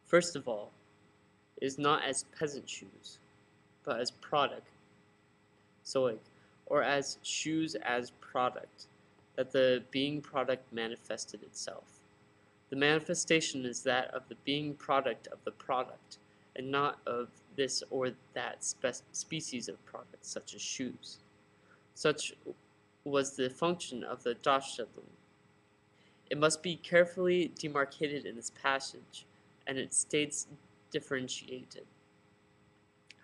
First of all, it is not as peasant shoes, but as product, zoig, or as shoes as product, that the being product manifested itself. The manifestation is that of the being product of the product, and not of this or that species of product, such as shoes. Such was the function of the Darstellung. It must be carefully demarcated in this passage, and its states differentiated.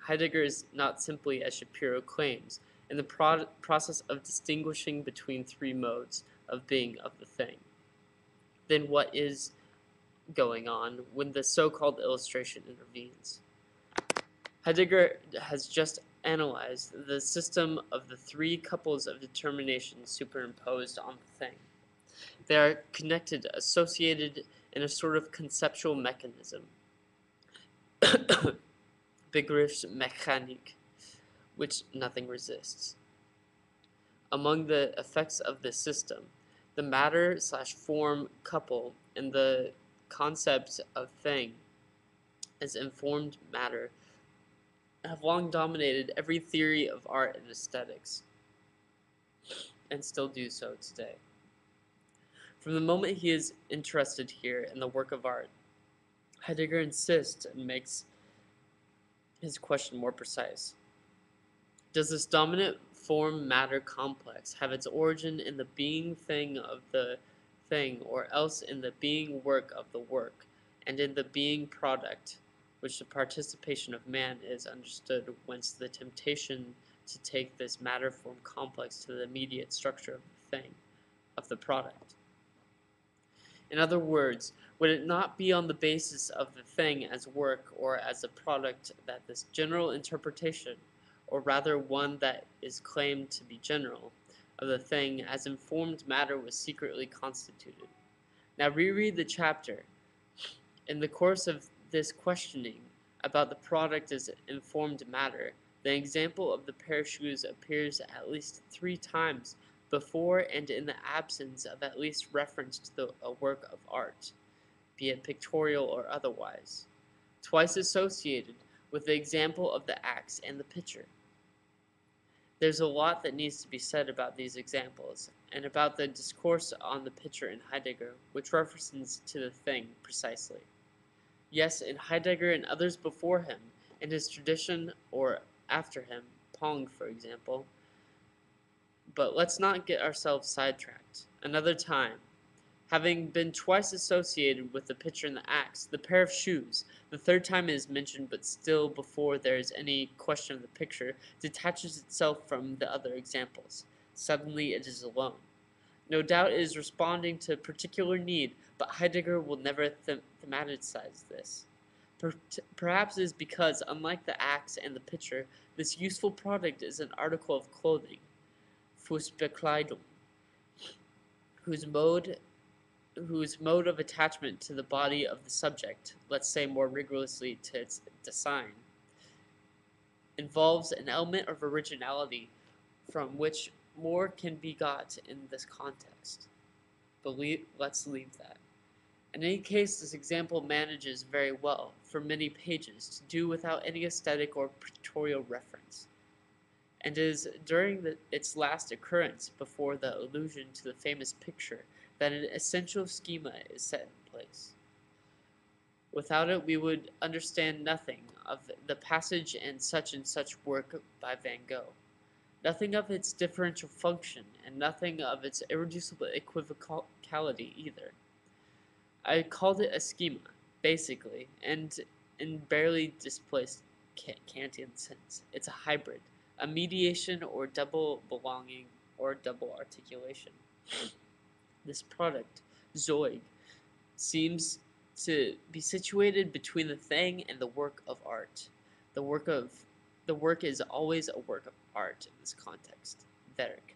Heidegger is not simply, as Shapiro claims, in the process of distinguishing between three modes of being of the thing. Then what is going on when the so-called illustration intervenes? Heidegger has just analyzed the system of the three couples of determinations superimposed on the thing. They are connected, associated in a sort of conceptual mechanism, Begriffsmechanik, which nothing resists. Among the effects of this system, the matter/form couple and the concept of thing as informed matter have long dominated every theory of art and aesthetics, and still do so today. From the moment he is interested here in the work of art, Heidegger insists and makes his question more precise. Does this dominant form-matter complex have its origin in the being thing of the thing, or else in the being work of the work, and in the being product, which the participation of man is understood, whence the temptation to take this matter-form complex to the immediate structure of the thing, of the product? In other words, would it not be on the basis of the thing as work or as a product that this general interpretation, or rather one that is claimed to be general, of the thing as informed matter was secretly constituted? Now reread the chapter. In the course of this questioning about the product as informed matter, the example of the pair of shoes appears at least 3 times before and in the absence of at least reference to a work of art, be it pictorial or otherwise, twice associated with the example of the axe and the pitcher. There's a lot that needs to be said about these examples, and about the discourse on the pitcher in Heidegger, which references to the thing precisely. Yes, in Heidegger and others before him, in his tradition or after him, Pong, for example. But let's not get ourselves sidetracked. Another time, having been twice associated with the pitcher and the axe, the pair of shoes, the third time it is mentioned, but still before there is any question of the picture, detaches itself from the other examples. Suddenly it is alone. No doubt it is responding to a particular need, but Heidegger will never thematicize this. Perhaps it is because, unlike the axe and the pitcher, this useful product is an article of clothing, Fußbekleidung, whose mode of attachment to the body of the subject, let's say more rigorously to its design, involves an element of originality from which more can be got in this context. But let's leave that. In any case, this example manages very well, for many pages, to do without any aesthetic or pictorial reference, and is during its last occurrence, before the allusion to the famous picture, that an essential schema is set in place. Without it, we would understand nothing of the passage and such work by Van Gogh, nothing of its differential function, and nothing of its irreducible equivocality either. I called it a schema, basically, and in barely displaced Kantian sense. It's a hybrid, a mediation or double belonging or double articulation. This product, Zoig, seems to be situated between the thing and the work of art. The work is always a work of art in this context, Werk.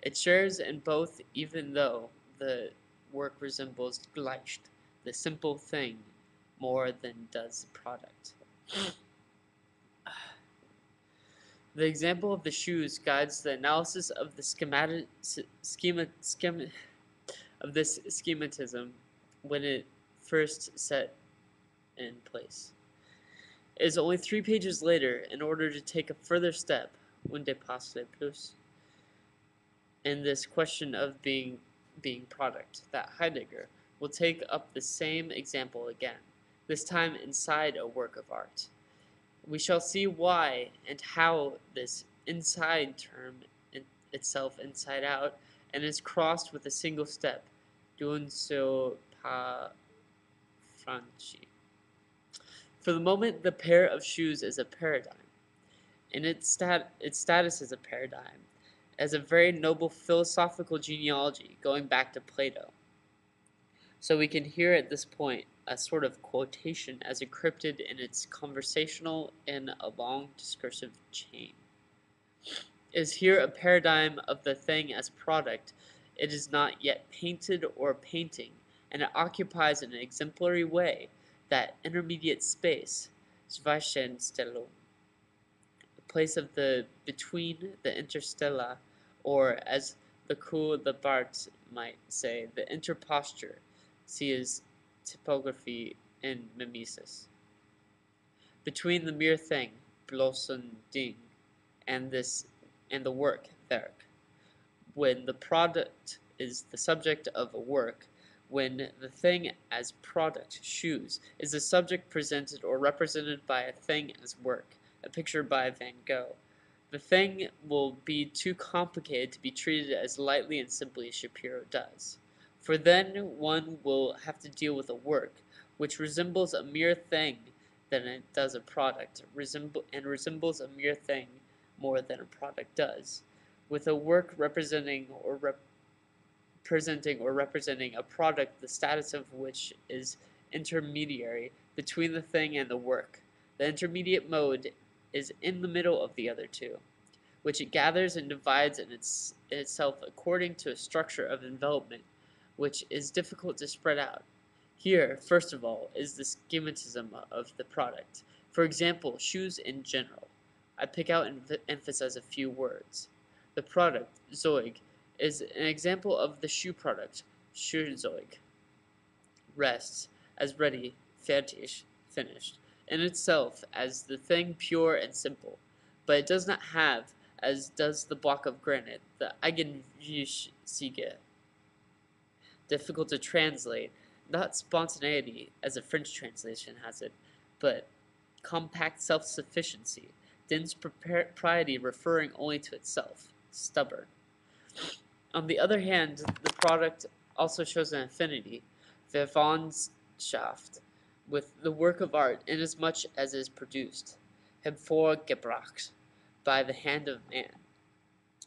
It shares in both, even though the work resembles Gleicht, the simple thing, more than does the product. The example of the shoes guides the analysis of the schematism when it first set in place. It is only 3 pages later, in order to take a further step, un dépasse plus, in this question of being product, that Heidegger will take up the same example again, this time inside a work of art. We shall see why and how this inside term itself inside out and is crossed with a single step, d'un seul pas franchi. For the moment, the pair of shoes is a paradigm, and its status as a paradigm, as a very noble philosophical genealogy going back to Plato. So we can hear at this point a sort of quotation as encrypted in its conversational in a long discursive chain. Is here a paradigm of the thing as product. It is not yet painted or painting, and it occupies in an exemplary way that intermediate space, Zwischenstellung, the place of the between the interstella, or as the Cour de Barthes might say, the interposture. See his typography in mimesis. Between the mere thing, bloßen Ding, and the work, Werk. When the product is the subject of a work, when the thing as product, shoes, is the subject presented or represented by a thing as work, a picture by Van Gogh, the thing will be too complicated to be treated as lightly and simply as Shapiro does. For then one will have to deal with a work which resembles a mere thing than it does a product, and resembles a mere thing more than a product does, with a work representing or representing a product the status of which is intermediary between the thing and the work. The intermediate mode is in the middle of the other two, which it gathers and divides in itself according to a structure of envelopment which is difficult to spread out. Here, first of all, is the schematism of the product. For example, shoes in general. I pick out and emphasize a few words. The product, Zeug, is an example of the shoe product, Schuhzeug. Rests as ready, fertig, finished, in itself as the thing pure and simple, but it does not have, as does the block of granite, the Eigenwüchsige, difficult to translate, not spontaneity, as a French translation has it, but compact self-sufficiency, dense propriety referring only to itself, stubborn. On the other hand, the product also shows an affinity, Verwandtschaft, with the work of art, inasmuch as it is produced, hervorgebracht, by the hand of man.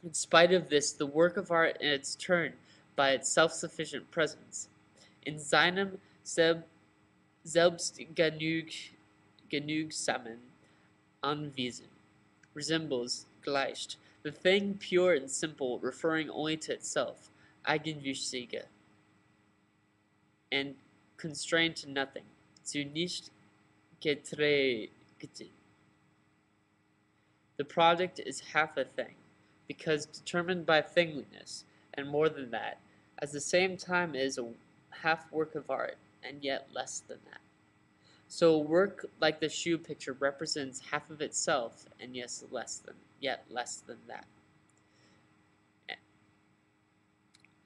In spite of this, the work of art in its turn, by its self-sufficient presence, in seinem selbstgenügsamen Anwesen, resembles, gleicht, the thing pure and simple, referring only to itself, Eigenwüchsige, and constrained to nothing, zu nicht geträgt. The product is half a thing, because determined by thingliness, and more than that, at the same time is a half work of art, and yet less than that. So a work like the shoe picture represents half of itself, and yet less than that.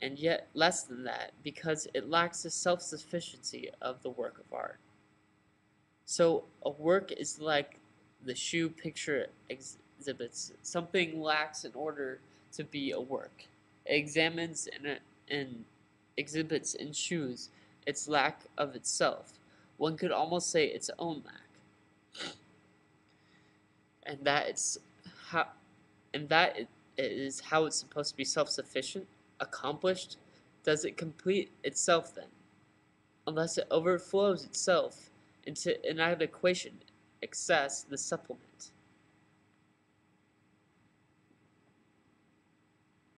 And yet less than that, because it lacks the self-sufficiency of the work of art. So a work is like the shoe picture exhibits. Something lacks in order to be a work. It examines and exhibits in shoes its lack of itself. One could almost say its own lack. And that it is how it's supposed to be self-sufficient, accomplished. Does it complete itself then? Unless it overflows itself into inadequation, excess, the supplement.